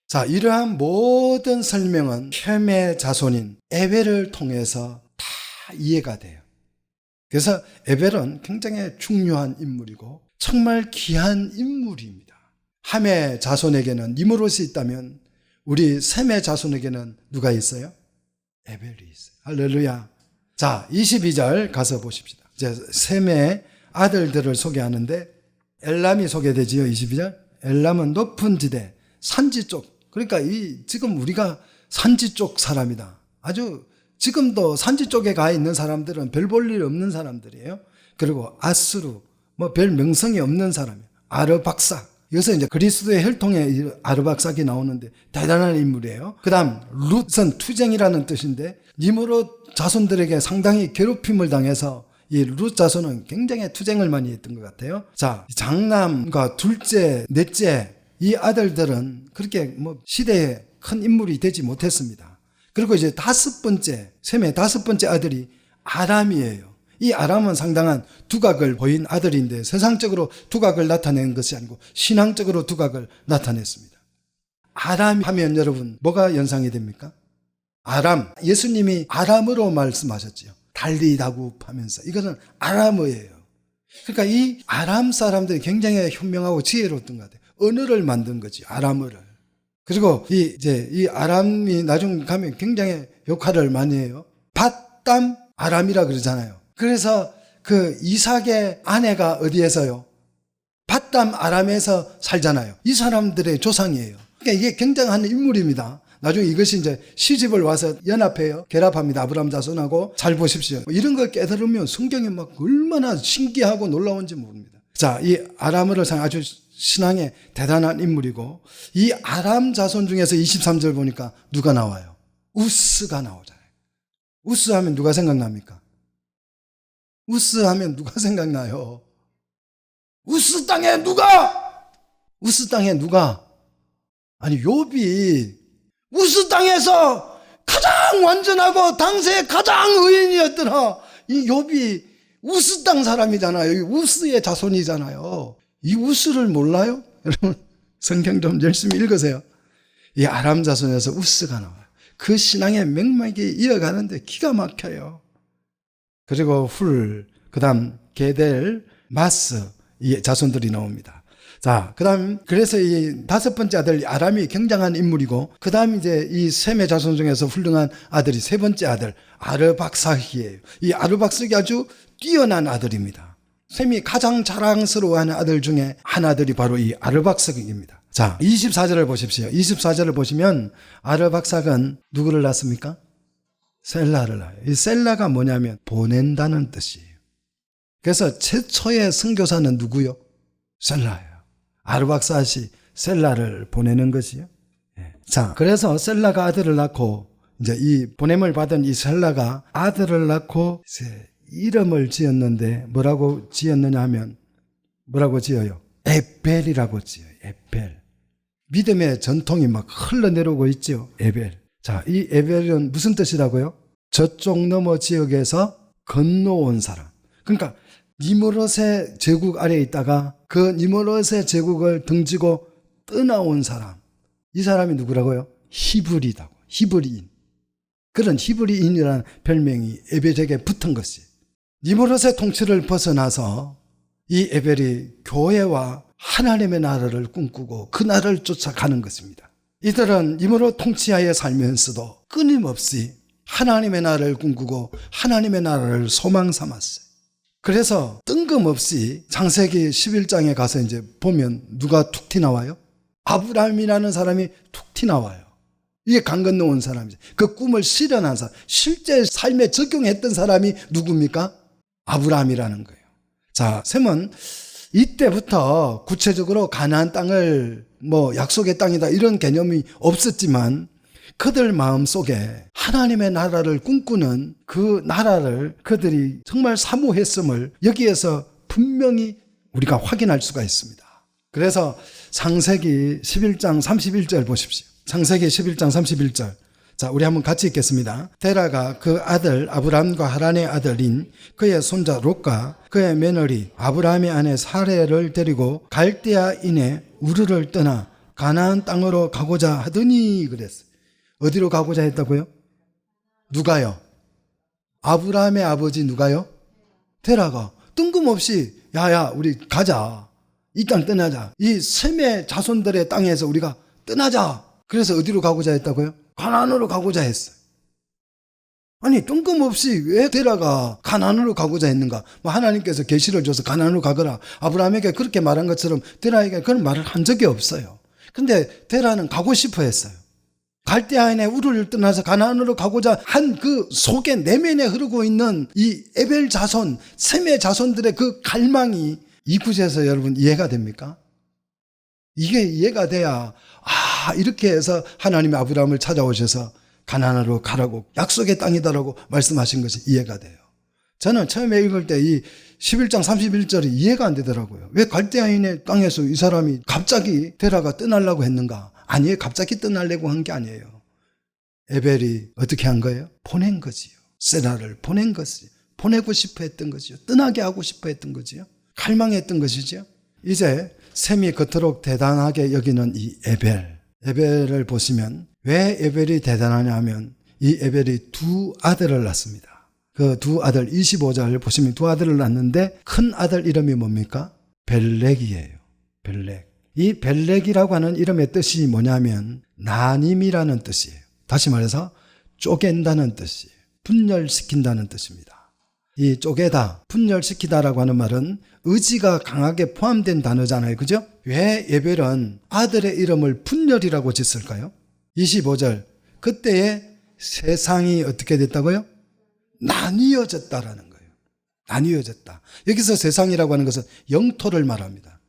자, 이러한 모든 설명은 셈의 자손인 에벨을 통해서 다 이해가 돼요. 그래서 에벨은 굉장히 중요한 인물이고 정말 귀한 인물입니다. 함의 자손에게는 니므롯이 있다면 우리 셈의 자손에게는 누가 있어요? 에벨이 있어요. 할렐루야. 자, 22절 가서 보십시다. 이제 셈의 아들들을 소개하는데 엘람이 소개되지요. 22절. 엘람은 높은 지대, 산지 쪽. 그러니까 지금 우리가 산지 쪽 사람이다. 아주 지금도 산지 쪽에 가 있는 사람들은 별 볼 일 없는 사람들이에요. 그리고 아수르, 뭐 별 명성이 없는 사람이에요. 아르박삭. 여기서 이제 그리스도의 혈통에 아르박삭이 나오는데 대단한 인물이에요. 그 다음 룻은 투쟁이라는 뜻인데 니므롯 자손들에게 상당히 괴롭힘을 당해서 이 룻 자손은 굉장히 투쟁을 많이 했던 것 같아요. 자, 장남과 둘째, 넷째 이 아들들은 그렇게 뭐 시대에 큰 인물이 되지 못했습니다. 그리고 이제 셈의 다섯 번째 아들이 아람이에요. 이 아람은 상당한 두각을 보인 아들인데 세상적으로 두각을 나타낸 것이 아니고 신앙적으로 두각을 나타냈습니다. 아람 하면 여러분 뭐가 연상이 됩니까? 아람, 예수님이 아람으로 말씀하셨지요. 달리다굽 하면서 이것은 아람어예요. 그러니까 이 아람 사람들이 굉장히 현명하고 지혜로웠던 것 같아요. 언어를 만든 거지, 아람어를. 그리고 이 아람이 나중 가면 굉장히 역할을 많이 해요. 밧담 아람이라 그러잖아요. 그래서 그 이삭의 아내가 어디에서요? 핫담 아람에서 살잖아요. 이 사람들의 조상이에요. 그러니까 이게 굉장한 인물입니다. 나중에 이것이 이제 시집을 와서 연합해요. 결합합니다. 아브라함 자손하고. 잘 보십시오. 이런 걸 깨달으면 성경이 막 얼마나 신기하고 놀라운지 모릅니다. 자, 이 아람을 아주 신앙의 대단한 인물이고, 이 아람 자손 중에서 23절 보니까 누가 나와요? 우스가 나오잖아요. 우스 하면 누가 생각납니까? 우스 하면 누가 생각나요? 우스 땅에 누가? 우스 땅에 누가? 아니, 욥이 우스 땅에서 가장 완전하고 당시에 가장 의인이었더라. 이 욥이 우스 땅 사람이잖아요. 이 우스의 자손이잖아요. 이 우스를 몰라요? 여러분, 성경 좀 열심히 읽으세요. 이 아람 자손에서 우스가 나와요. 그 신앙의 맥락이 이어가는데 기가 막혀요. 그리고 그 다음 게델, 마스, 이 자손들이 나옵니다. 자, 그 다음, 그래서 이 다섯 번째 아들 아람이 굉장한 인물이고, 그 다음 이제 이 셈의 자손 중에서 훌륭한 아들이 세 번째 아들 아르박삭이에요. 이 아르박삭이 아주 뛰어난 아들입니다. 셈이 가장 자랑스러워하는 아들 중에 한 아들이 바로 이 아르박삭입니다. 자, 24절을 보십시오. 24절을 보시면 아르박삭은 누구를 낳습니까? 셀라를 낳아요. 이 셀라가 뭐냐면 보낸다는 뜻이에요. 그래서 최초의 선교사는 누구요? 셀라예요. 아르박삭이 셀라를 보내는 것이요. 자, 그래서 셀라가 아들을 낳고, 이제 이 보냄을 받은 이 셀라가 아들을 낳고 이제 이름을 지었는데 뭐라고 지었느냐 하면 뭐라고 지어요? 에벨이라고 지어요. 에벨. 믿음의 전통이 막 흘러내려오고 있죠. 에벨. 자, 이 에벨은 무슨 뜻이라고요? 저쪽 너머 지역에서 건너온 사람. 그러니까 니므롯의 제국 아래에 있다가 그 니므롯의 제국을 등지고 떠나온 사람. 이 사람이 누구라고요? 히브리다고. 히브리인. 그런 히브리인이라는 별명이 에벨에게 붙은 것이. 니므롯의 통치를 벗어나서 이 에벨이 교회와 하나님의 나라를 꿈꾸고 그 나라를 쫓아가는 것입니다. 이들은 니므롯 통치하에 살면서도 끊임없이 하나님의 나라를 꿈꾸고 하나님의 나라를 소망 삼았어요. 그래서 뜬금없이 창세기 11장에 가서 이제 보면 누가 툭 튀나와요? 아브라함이라는 사람이 툭 튀나와요. 이게 강 건너온 사람이죠. 그 꿈을 실현한 사람, 실제 삶에 적용했던 사람이 누굽니까? 아브라함이라는 거예요. 자, 셈은 이때부터 구체적으로 가나안 땅을 약속의 땅이다 이런 개념이 없었지만 그들 마음속에 하나님의 나라를 꿈꾸는 그 나라를 그들이 정말 사모했음을 여기에서 분명히 우리가 확인할 수가 있습니다. 그래서 창세기 11장 31절 보십시오. 창세기 11장 31절. 자, 우리 한번 같이 읽겠습니다. 데라가 그 아들 아브람과 하란의 아들인 그의 손자 롯과 그의 며느리 아브라함의 아내 사레를 데리고 갈대아인의 우르를 떠나 가나안 땅으로 가고자 하더니 그랬어요. 어디로 가고자 했다고요? 누가요? 아브라함의 아버지 누가요? 데라가 뜬금없이 야야 우리 가자. 이 땅 떠나자. 이 셈의 자손들의 땅에서 우리가 떠나자. 그래서 어디로 가고자 했다고요? 가나안으로 가고자 했어요. 아니 뜬금없이 왜 데라가 가나안으로 가고자 했는가? 하나님께서 계시를 줘서 가나안으로 가거라. 아브라함에게 그렇게 말한 것처럼 데라에게 그런 말을 한 적이 없어요. 근데 데라는 가고 싶어 했어요. 갈대아인의 우르를 떠나서 가나안으로 가고자 한 그 속에 내면에 흐르고 있는 이 에벨 자손, 셈의 자손들의 그 갈망이 이 구절에서 여러분 이해가 됩니까? 이게 이해가 돼야 이렇게 해서 하나님이 아브라함을 찾아오셔서 가나안으로 가라고 약속의 땅이다라고 말씀하신 것이 이해가 돼요. 저는 처음에 읽을 때 이 11장 31절이 이해가 안 되더라고요. 왜 갈대아인의 땅에서 이 사람이 갑자기 데라가 떠나려고 했는가? 아니에요. 갑자기 떠나려고 한 게 아니에요. 에벨이 어떻게 한 거예요? 보낸 거지요. 세라를 보낸 것이요. 보내고 싶어 했던 거지요. 떠나게 하고 싶어 했던 거지요. 갈망했던 것이죠. 이제 셈이 그토록 대단하게 여기는 이 에벨을 보시면 왜 에벨이 대단하냐 하면 이 에벨이 두 아들을 낳습니다. 그 두 아들 25절 보시면 두 아들을 낳는데 큰 아들 이름이 뭡니까? 벨렉이에요. 벨렉. 이 벨렉이라고 하는 이름의 뜻이 뭐냐면 나님이라는 뜻이에요. 다시 말해서 쪼갠다는 뜻이에요. 분열시킨다는 뜻입니다. 이 쪼개다, 분열시키다라고 하는 말은 의지가 강하게 포함된 단어잖아요. 그죠? 왜 에벨은 아들의 이름을 분열이라고 짓을까요? 25절. 그때에 세상이 어떻게 됐다고요? 나뉘어졌다라는 거예요. 나뉘어졌다. 여기서 세상이라고 하는 것은 영토를 말합니다.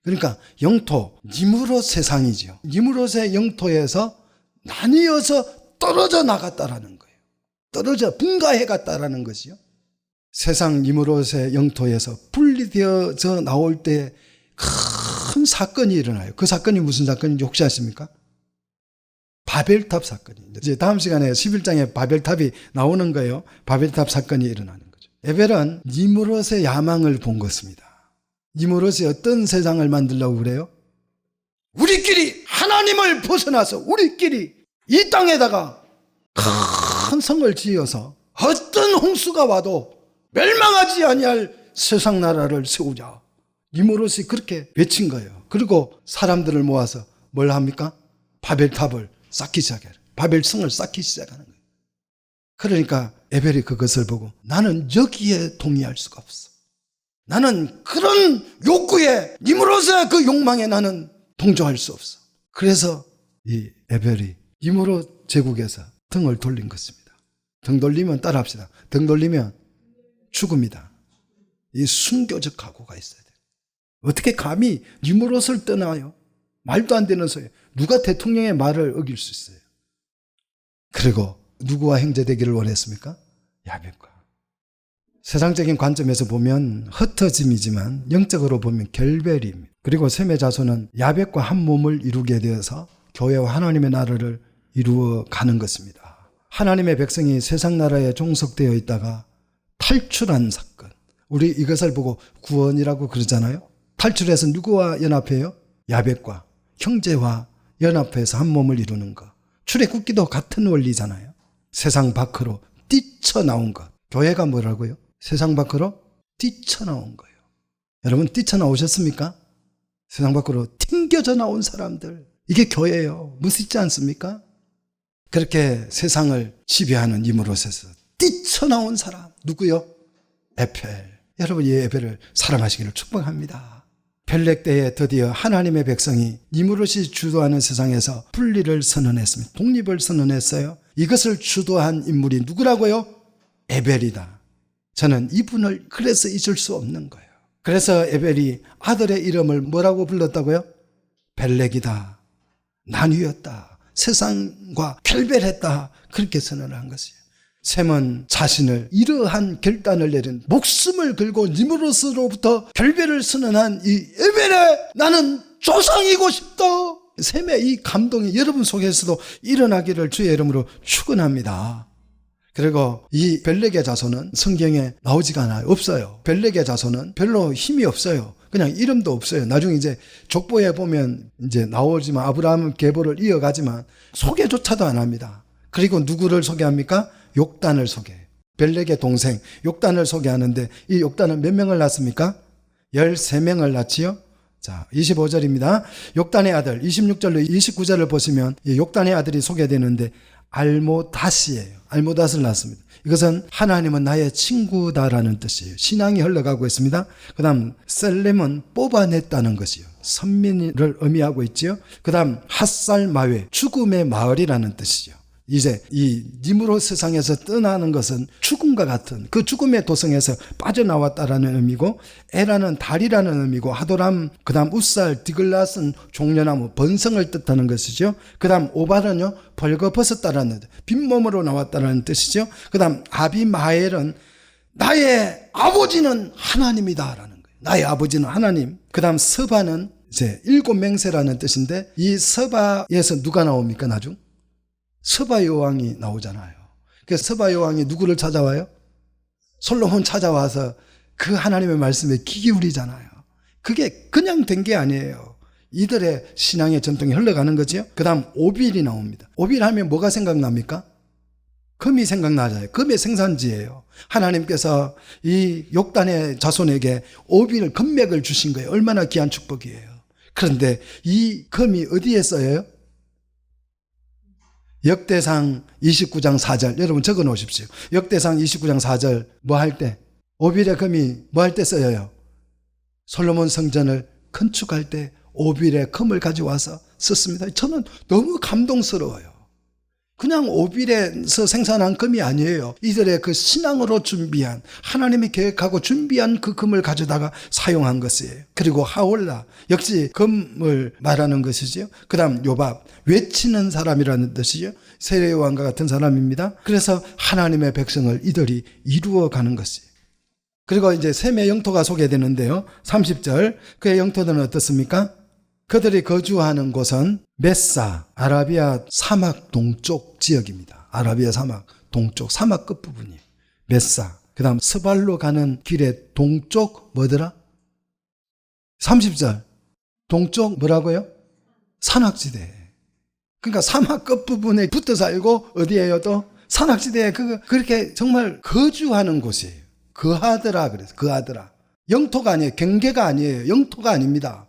그러니까 영토, 니무롯 세상이죠. 니무롯의 영토에서 나뉘어서 떨어져 나갔다라는 거예요. 떨어져 분가해 갔다라는 것이요. 세상 니무롯의 영토에서 분리되어져 나올 때 큰 사건이 일어나요. 그 사건이 무슨 사건인지 혹시 아십니까? 바벨탑 사건입니다. 이제 다음 시간에 11장에 바벨탑이 나오는 거예요. 바벨탑 사건이 일어나는 거죠. 에벨은 니무롯의 야망을 본 것입니다. 니무롯이 어떤 세상을 만들려고 그래요? 우리끼리 하나님을 벗어나서 우리끼리 이 땅에다가 큰 성을 지어서 어떤 홍수가 와도 멸망하지 아니할 세상 나라를 세우자. 니무롯이 그렇게 외친 거예요. 그리고 사람들을 모아서 뭘 합니까? 바벨탑을 쌓기 시작해요. 바벨성을 쌓기 시작하는 거예요. 그러니까 에벨이 그것을 보고 나는 여기에 동의할 수가 없어. 나는 그런 욕구에 니무롯의 그 욕망에 나는 동조할 수 없어. 그래서 이 에벨이 니무롯 제국에서 등을 돌린 것입니다. 등 돌리면 따라합시다. 등 돌리면 죽음이다. 이 순교적 각오가 있어야 돼요. 어떻게 감히 니무롯을 떠나요? 말도 안 되는 소리. 누가 대통령의 말을 어길 수 있어요? 그리고 누구와 형제되기를 원했습니까? 야벳과. 세상적인 관점에서 보면 흩어짐이지만 영적으로 보면 결별입니다. 그리고 셈의 자손은 야벳과 한 몸을 이루게 되어서 교회와 하나님의 나라를 이루어 가는 것입니다. 하나님의 백성이 세상 나라에 종속되어 있다가 탈출한 사건. 우리 이것을 보고 구원이라고 그러잖아요. 탈출해서 누구와 연합해요? 야벳과 형제와 연합해서 한 몸을 이루는 것. 출애굽기도 같은 원리잖아요. 세상 밖으로 뛰쳐나온 것. 교회가 뭐라고요? 세상 밖으로 뛰쳐나온 거예요. 여러분 뛰쳐나오셨습니까? 세상 밖으로 튕겨져 나온 사람들. 이게 교회예요. 무섭지 않습니까? 그렇게 세상을 지배하는 니무롯에서 뛰쳐나온 사람. 누구요? 에벨. 여러분 이 에벨을 사랑하시기를 축복합니다. 벨렉 때에 드디어 하나님의 백성이 니무롯이 주도하는 세상에서 분리를 선언했습니다. 독립을 선언했어요. 이것을 주도한 인물이 누구라고요? 에벨이다. 저는 이분을 그래서 잊을 수 없는 거예요. 그래서 에벨이 아들의 이름을 뭐라고 불렀다고요? 벨렉이다. 나뉘었다. 세상과 결별했다. 그렇게 선언을 한 것이에요. 셈은 자신을 이러한 결단을 내린 목숨을 걸고 니무롯으로부터 결별을 선언한 이 에벨에 나는 조상이고 싶다. 셈의 이 감동이 여러분 속에서도 일어나기를 주의 이름으로 축원합니다. 그리고 이 벨렉의 자손은 성경에 나오지가 않아요. 없어요. 벨렉의 자손은 별로 힘이 없어요. 그냥 이름도 없어요. 나중에 이제 족보에 보면 이제 나오지만 아브라함은 계보를 이어가지만 소개조차도 안 합니다. 그리고 누구를 소개합니까? 욕단을 소개해요. 벨렉의 동생 욕단을 소개하는데 이 욕단은 몇 명을 낳습니까? 13명을 낳지요. 자, 25절입니다. 욕단의 아들 26절로 29절을 보시면 이 욕단의 아들이 소개되는데 알모닷이에요. 알모닷을 낳습니다. 이것은 하나님은 나의 친구다라는 뜻이에요. 신앙이 흘러가고 있습니다. 그 다음 셀렘은 뽑아냈다는 것이요. 선민을 의미하고 있지요. 그 다음 핫살마웨 죽음의 마을이라는 뜻이죠. 이제 이 니무롯 세상에서 떠나는 것은 죽음과 같은 그 죽음의 도성에서 빠져나왔다라는 의미고, 에라는 달이라는 의미고, 하도람 그 다음 우살 디글랏은 종려나무 번성을 뜻하는 것이죠. 그 다음 오발은요 벌거벗었다라는 빈몸으로 나왔다라는 뜻이죠. 그 다음 아비마엘은 나의 아버지는 하나님이다라는 거예요. 나의 아버지는 하나님. 그 다음 서바는 이제 일곱 맹세라는 뜻인데, 이 서바에서 누가 나옵니까? 나중 서바 여왕이 나오잖아요. 그래서 서바 여왕이 누구를 찾아와요? 솔로몬 찾아와서 그 하나님의 말씀에 귀 기울이잖아요. 그게 그냥 된 게 아니에요. 이들의 신앙의 전통이 흘러가는 거죠. 그 다음 오빌이 나옵니다. 오빌 하면 뭐가 생각납니까? 금이 생각나잖아요. 금의 생산지예요. 하나님께서 이 욕단의 자손에게 오빌 금맥을 주신 거예요. 얼마나 귀한 축복이에요. 그런데 이 금이 어디에 써요? 역대상 29장 4절 여러분 적어 놓으십시오. 역대상 29장 4절 뭐 할 때? 오빌의 금이 뭐 할 때 쓰여요? 솔로몬 성전을 건축할 때 오빌의 금을 가져와서 썼습니다. 저는 너무 감동스러워요. 그냥 오빌에서 생산한 금이 아니에요. 이들의 그 신앙으로 준비한, 하나님이 계획하고 준비한 그 금을 가져다가 사용한 것이에요. 그리고 하올라, 역시 금을 말하는 것이죠. 그 다음 요밥, 외치는 사람이라는 뜻이죠. 세례 요한과 같은 사람입니다. 그래서 하나님의 백성을 이들이 이루어가는 것이에요. 그리고 이제 셈의 영토가 소개되는데요. 30절, 그의 영토들은 어떻습니까? 그들이 거주하는 곳은 메사, 아라비아 사막 동쪽 지역입니다. 아라비아 사막 동쪽 사막 끝부분이에요. 메사. 그 다음 스발로 가는 길의 동쪽 뭐더라? 30절. 동쪽 뭐라고요? 산악지대. 그러니까 사막 끝부분에 붙어 살고 어디에요 또? 산악지대에 그렇게 정말 거주하는 곳이에요. 거하더라 그래서 거하더라. 영토가 아니에요. 경계가 아니에요. 영토가 아닙니다.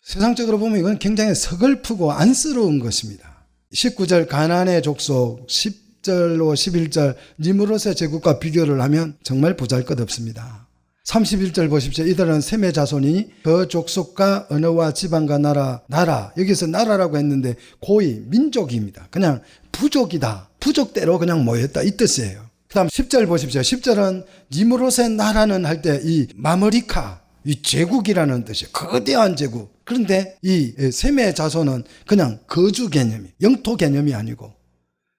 세상적으로 보면 이건 굉장히 서글프고 안쓰러운 것입니다. 19절 가나안의 족속, 10절로 11절 니므롯의 제국과 비교를 하면 정말 보잘것없습니다. 31절 보십시오. 이들은 셈의 자손이 그 족속과 언어와 지방과 나라 여기서 나라라고 했는데 고이 민족입니다. 그냥 부족이다. 부족대로 그냥 모였다 이 뜻이에요. 그 다음 10절 보십시오. 10절은 니므롯의 나라는 할 때 이 마므리카 이 제국이라는 뜻이에요. 거대한 제국. 그런데 이 셈의 자손은 그냥 거주 개념이, 영토 개념이 아니고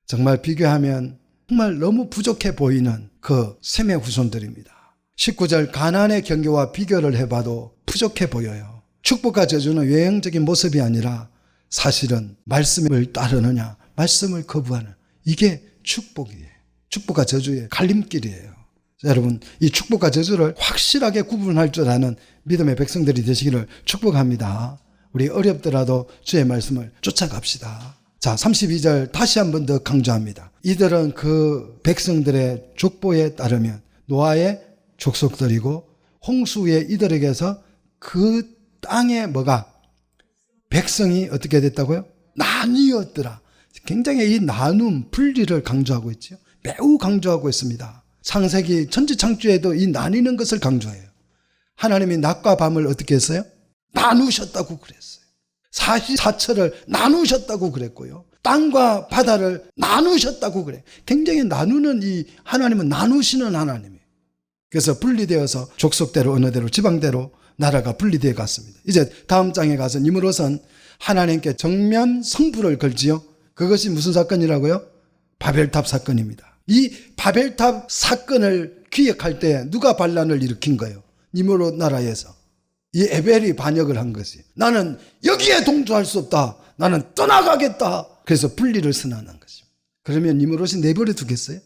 정말 비교하면 정말 너무 부족해 보이는 그 셈의 후손들입니다. 19절 가나안의 경계와 비교를 해봐도 부족해 보여요. 축복과 저주는 외형적인 모습이 아니라 사실은 말씀을 따르느냐, 말씀을 거부하는 이게 축복이에요. 축복과 저주의 갈림길이에요. 여러분, 이 축복과 저주를 확실하게 구분할 줄 아는 믿음의 백성들이 되시기를 축복합니다. 우리 어렵더라도 주의 말씀을 쫓아갑시다. 자, 32절 다시 한 번 더 강조합니다. 이들은 그 백성들의 족보에 따르면 노아의 족속들이고 홍수에 이들에게서 그 땅에 뭐가 백성이 어떻게 됐다고요? 나뉘었더라. 굉장히 이 나눔, 분리를 강조하고 있죠. 매우 강조하고 있습니다. 창세기 천지창조에도 이 나뉘는 것을 강조해요. 하나님이 낮과 밤을 어떻게 했어요? 나누셨다고 그랬어요. 사시사철을 나누셨다고 그랬고요. 땅과 바다를 나누셨다고 그래. 굉장히 나누는 이 하나님은 나누시는 하나님이에요. 그래서 분리되어서 족속대로 언어대로 지방대로 나라가 분리되어 갔습니다. 이제 다음 장에 가서 니므롯은 하나님께 정면 성부를 걸지요. 그것이 무슨 사건이라고요? 바벨탑 사건입니다. 이 바벨탑 사건을 기획할 때 누가 반란을 일으킨 거예요? 니므롯 나라에서. 이 에벨이 반역을 한 것이. 나는 여기에 동조할 수 없다. 나는 떠나가겠다. 그래서 분리를 선언한 것입니다. 그러면 니므롯이 내버려 두겠어요?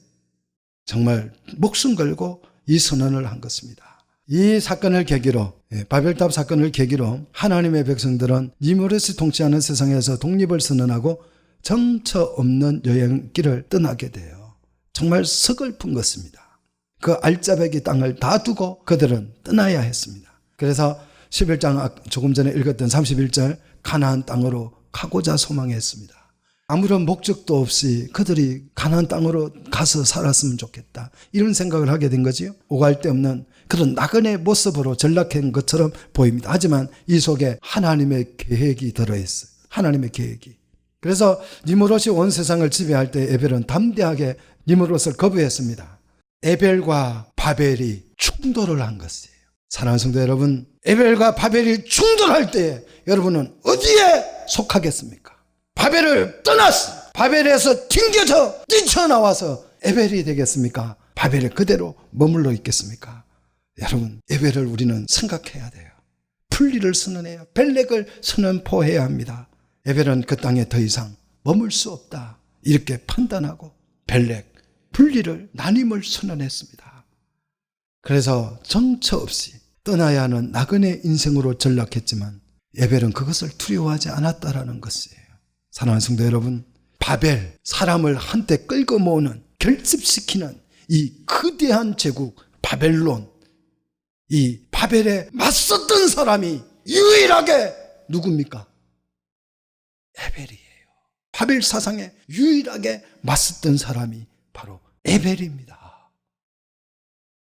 정말 목숨 걸고 이 선언을 한 것입니다. 이 사건을 계기로, 바벨탑 사건을 계기로 하나님의 백성들은 니므롯이 통치하는 세상에서 독립을 선언하고 정처 없는 여행길을 떠나게 돼요. 정말 서글픈 것입니다. 그 알짜배기 땅을 다 두고 그들은 떠나야 했습니다. 그래서 11장 조금 전에 읽었던 31절 가나안 땅으로 가고자 소망했습니다. 아무런 목적도 없이 그들이 가나안 땅으로 가서 살았으면 좋겠다. 이런 생각을 하게 된 거지요. 오갈 데 없는 그런 나그네 모습으로 전락한 것처럼 보입니다. 하지만 이 속에 하나님의 계획이 들어있어요. 하나님의 계획이. 그래서 니므롯이 온 세상을 지배할 때 에벨은 담대하게 니므롯을 거부했습니다. 에벨과 바벨이 충돌을 한 것이에요. 사랑하는 성도 여러분, 에벨과 바벨이 충돌할 때 여러분은 어디에 속하겠습니까? 바벨을 떠났어. 바벨에서 튕겨져 뛰쳐나와서 에벨이 되겠습니까? 바벨에 그대로 머물러 있겠습니까? 여러분, 에벨을 우리는 생각해야 돼요. 분리를 선언해야, 벨렉을 선언포해야 합니다. 에벨은 그 땅에 더 이상 머물 수 없다. 이렇게 판단하고 벨렉, 분리를, 나눔을 선언했습니다. 그래서 정처 없이 떠나야 하는 나그네 인생으로 전락했지만 에벨은 그것을 두려워하지 않았다라는 것이에요. 사랑하는 성도 여러분, 바벨, 사람을 한때 끌고 모으는, 결집시키는 이 거대한 제국 바벨론, 이 바벨에 맞섰던 사람이 유일하게 누굽니까? 에벨이에요. 바벨 사상에 유일하게 맞섰던 사람이 바로 에벨입니다.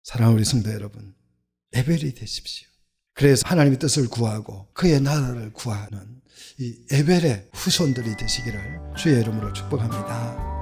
사랑하는 우리 성도 여러분, 에벨이 되십시오. 그래서 하나님의 뜻을 구하고 그의 나라를 구하는 이 에벨의 후손들이 되시기를 주의 이름으로 축복합니다.